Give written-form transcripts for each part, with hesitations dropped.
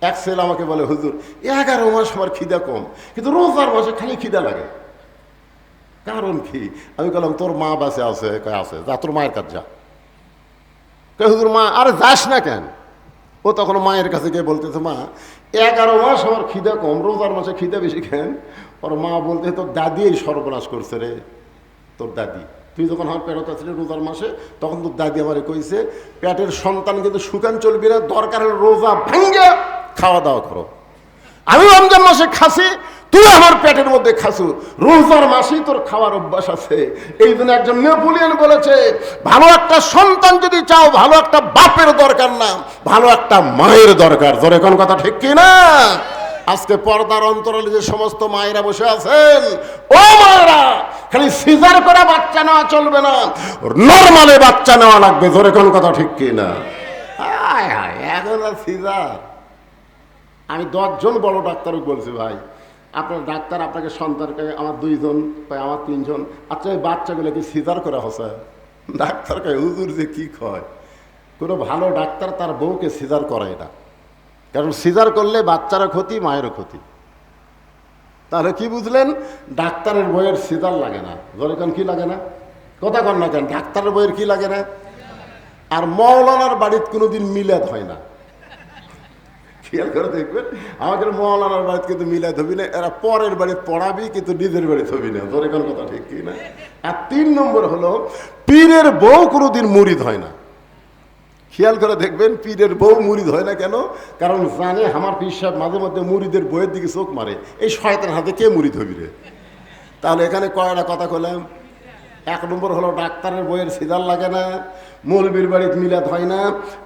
এক ছেলে আমাকে বলে, হুজুর 11 মাস আমার খিদা কম, কিন্তু রোজার মাসে খালি খিদা লাগে, কারণ কি? আমি বললাম, তোর মা বাসে আছে? আছে, যা তোর মায়ের কাছে যা। হুজুর মা, আরে যাস না কেন? ও তখন মায়ের কাছে গিয়ে বলতেছে, মা 11 মাস আমার খিদা কম, রোজার মাসে খিদা বেশি কেন? ওর মা বলতে, তোর দাদি এই সর্বনাশ করছে রে, তোর দাদি। তুই যখন আমার পেটে ছিলি রোজার মাসে, তখন তোর দাদি আমারে কইছে, পেটের সন্তান কিন্তু শুকান চলবি না, দরকার হলে রোজা ভাঙ্গে খাওয়া দাওয়া করো। আমি রমজান মাসে খাসি, তুই আমার পেটের মধ্যে খাসু, রোজার মাসেই তোর খাওয়ার অভ্যাস আছে। এই জন্য একজন নেপোলিয়ন বলেছে, ভালো একটা সন্তান যদি চাও, ভালো একটা বাপের দরকার না, ভালো একটা মায়ের দরকার। জোরে কোন কথা ঠিক কি না? আজকে পর্দার অন্তরালে যে সমস্ত মায়েরা বসে আছেন, ও মায়েরা, খালি সিজার করে বাচ্চা নেওয়া চলবে না, নরমালে বাচ্চা নেওয়া লাগবে। জোরে কোন কথা ঠিক কি না? এখন আর সিজার। আমি 10 জন বড় ডাক্তারও বলছি, ভাই আপনার ডাক্তার আপনাকে সন্তানকে, আমার 2 জন, আমার 3 জন, আচ্ছা এই বাচ্চাগুলো কি সিজার করা হচ্ছে? ডাক্তার কয়, হুজুর যে কি কয়, কোনো ভালো ডাক্তার তার বউকে সিজার করায় না, কারণ সিজার করলে বাচ্চারও ক্ষতি, মায়েরও ক্ষতি। তাহলে কি বুঝলেন? ডাক্তারের বইয়ের সিজার লাগে না। যেরকম কি লাগে না? কথা কন না কেন? ডাক্তারের বইয়ের কি লাগে না? আর মৌলানার বাড়িতে কোনোদিন মিলাদ হয় না। খেয়াল করে দেখবেন, আমাদের মৌলানার বাড়িতে কিন্তু মিলাদ হবি না, এরা পরের বাড়িতে পড়াবি, কিন্তু নিজের বাড়িতে হবি না। তোর এখন কথা ঠিক কি না? আর 3 নম্বর হলো, পীরের বউ কোনোদিন মুরিদ হয় না। খেয়াল করে দেখবেন, পীরের বউ মুরিদ হয় না কেন? কারণ জানে আমার পীর সাহেব মাঝে মধ্যে মুরিদের বইয়ের দিকে চোখ মারে, এই শয়তান হাতে কে মুরিদ হবি রে? তাহলে এখানে কয়টা কথা কলাম? 1 নম্বর হলো, ডাক্তারের বইয়ের সিজার লাগে না, মৌলবীর বাড়িতে মিলাদ হয় না,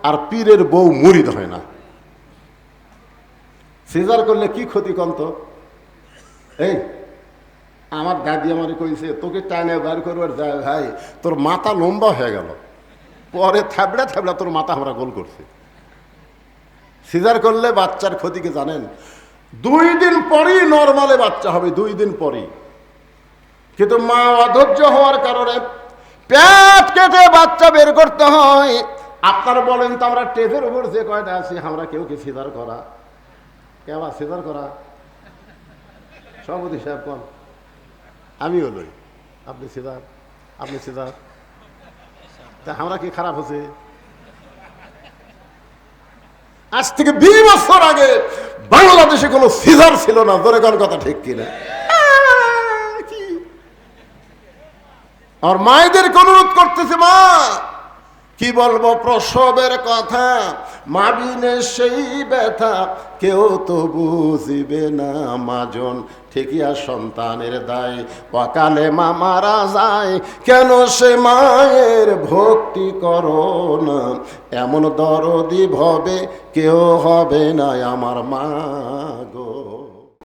আর পীরের বউ মুরিদ হয় না। সিজার করলে কি ক্ষতি কন্ত? এই আমার দাদি আমারে কইছে, তোকে টাইনে বার করবার যায় ভাই, তোর মাথা লম্বা হয়ে গেল, পরে থাবড়া থাবড়া তোর মাথা আমরা গোল করছি। সিজার করলে বাচ্চার ক্ষতিকে জানেন? 2 দিন পরেই নর্মালে বাচ্চা হবে, 2 দিন পরেই। কিন্তু মা অধৈর্য হওয়ার কারণে পেট কেটে বাচ্চা বের করতে হয়। আপনারা বলেন তো, আমরা টেপের উপর যে কয়টা আছি, আমরা কেউ কি সিজার করা? কেবা সিজার করা? সভাপতি সাহেব কোন? আমি হলই, আপনি সিজার, আপনি সিজার, তা আমরা কি খারাপ হচ্ছে? আজ থেকে 20 বছর আগে বাংলাদেশে কোনো সিজার ছিল না। জোরে কোন কথা ঠিক কিনা? আর মায়েদেরকে অনুরোধ করতেছে, মা কি বলবো প্রসবের কথা, মা বিনে সেই ব্যথা কেউ তো বুঝিবে না। মাজন ঠিকিয়া সন্তানের দায়, অকালে মা মারা যায়, কেন সে মায়ের ভক্তি করো না? এমন দরদি ভবে কেউ হবে না আমার মা গো।